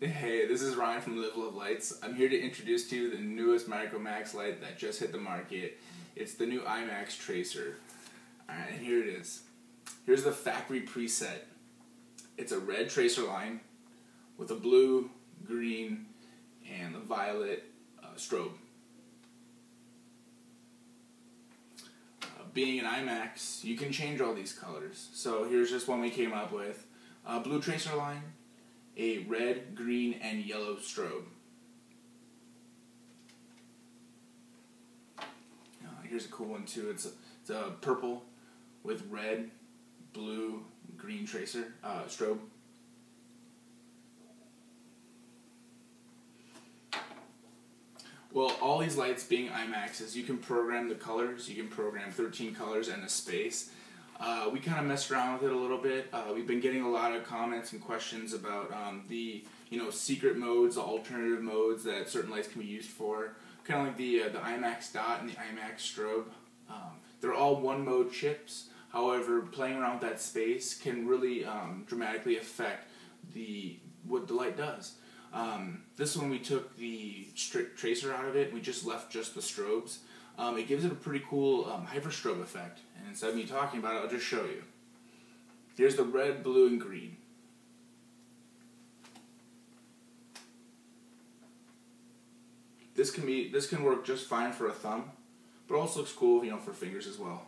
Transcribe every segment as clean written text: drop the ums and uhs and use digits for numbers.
Hey, this is Ryan from Live Love Lights. I'm here to introduce to you the newest MicroMax light that just hit the market. It's the new iMAX tracer. Alright, and here it is. Here's the factory preset. It's a red tracer line with a blue, green, and a violet strobe. Being an iMAX, you can change all these colors. So here's just one we came up with. A blue tracer line, a red, green, and yellow strobe. Here's a cool one too. It's a purple with red, blue, green tracer strobe. Well, all these lights being iMAXs, you can program the colors. You can program 13 colors and a space. We kind of messed around with it a little bit. We've been getting a lot of comments and questions about the secret modes, the alternative modes that certain lights can be used for. Kind of like the iMAX dot and the iMAX strobe. They're all one mode chips. However, playing around with that space can really dramatically affect what the light does. This one we took the tracer out of it. We just left just the strobes. It gives it a pretty cool hyperstrobe effect. And instead of me talking about it, I'll just show you. Here's the red, blue, and green. This can work just fine for a thumb, but also looks cool, for fingers as well.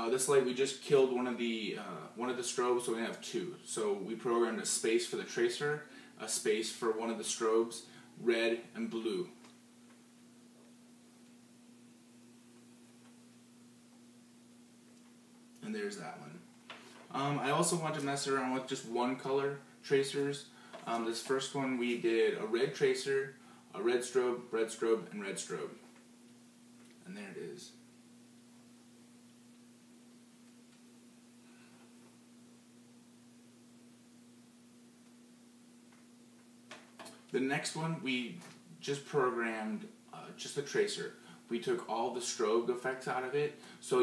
This light, we just killed one of the strobes, so we have two. So we programmed a space for the tracer, a space for one of the strobes, red and blue. And there's that one. I also want to mess around with just one color tracers. This first one we did a red tracer, a red strobe, and red strobe. And there it is. The next one, we just programmed just a tracer. We took all the strobe effects out of it, so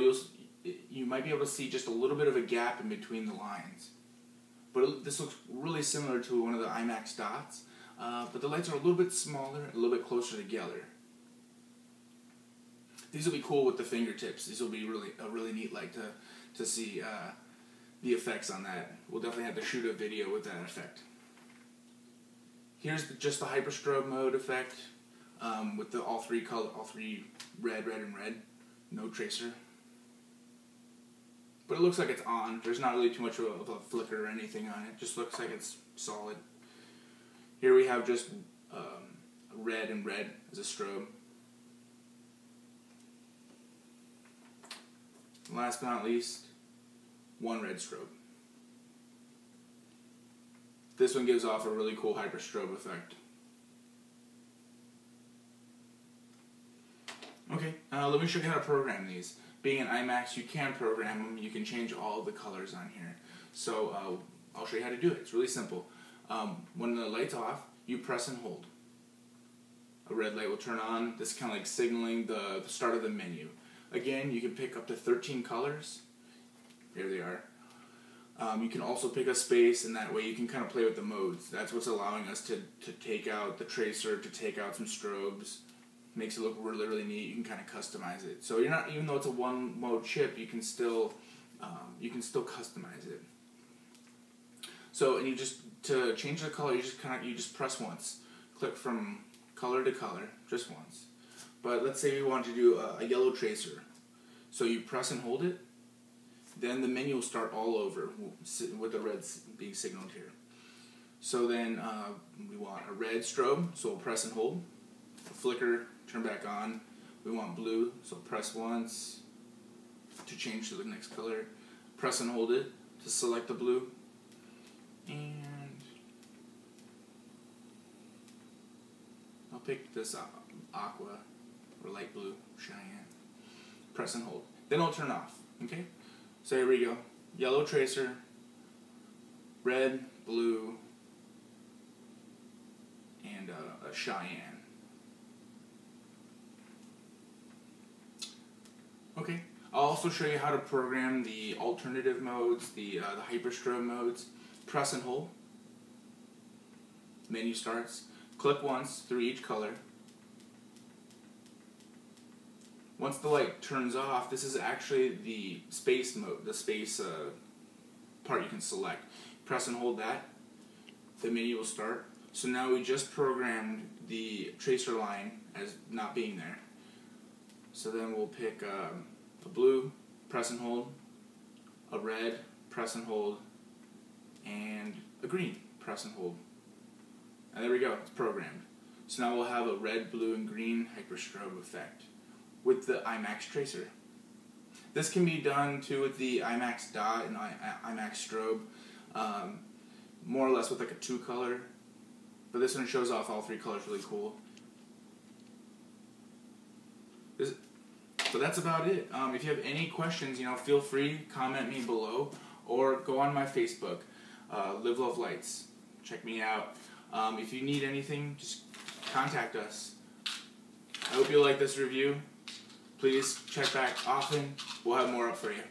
you might be able to see just a little bit of a gap in between the lines. But this looks really similar to one of the iMAX dots, but the lights are a little bit smaller, a little bit closer together. These will be cool with the fingertips. These will be a really neat light to see the effects on that. We'll definitely have to shoot a video with that effect. Here's just the hyperstrobe mode effect with all three red, and red, no tracer. But it looks like it's on. There's not really too much of a flicker or anything on it. Just looks like it's solid. Here we have just red and red as a strobe. Last but not least, one red strobe. This one gives off a really cool hyperstrobe effect. Okay, let me show you how to program these. Being an iMAX, you can program them. You can change all the colors on here. So I'll show you how to do it. It's really simple. When the light's off, you press and hold. A red light will turn on. This is kind of like signaling the start of the menu. Again, you can pick up to 13 colors. Here they are. You can also pick a space, and that way you can kind of play with the modes. That's what's allowing us to take out the tracer, to take out some strobes. Makes it look really neat. You can kind of customize it. So you're not, even though it's a one mode chip, you can still customize it. So, and to change the color, you just press once. Click from color to color, just once. But let's say you want to do a yellow tracer. So you press and hold it. Then the menu will start all over with the reds being signaled here. So then we want a red strobe, so we'll press and hold. A flicker, turn back on. We want blue, so press once to change to the next color. Press and hold it to select the blue. And I'll pick this aqua or light blue, Cheyenne. Press and hold. Then it'll turn off, okay? So here we go. Yellow tracer, red, blue, and a Cheyenne. Okay. I'll also show you how to program the alternative modes, the hyperstrobe modes. Press and hold. menu starts. Click once through each color. Once the light turns off, this is actually the space mode, the space part you can select. Press and hold that, the menu will start. So now we just programmed the tracer line as not being there. So then we'll pick a blue, press and hold, a red, press and hold, and a green, press and hold. And there we go, it's programmed. So now we'll have a red, blue, and green hyperstrobe effect with the iMAX tracer. This can be done too with the iMAX dot and iMAX strobe, more or less with like a 2-color, but this one shows off all 3 colors really cool. So that's about it. If you have any questions, feel free, comment me below, or go on my Facebook, Live Love Lights. Check me out. If you need anything, just contact us. I hope you like this review. Please check back often. We'll have more up for you.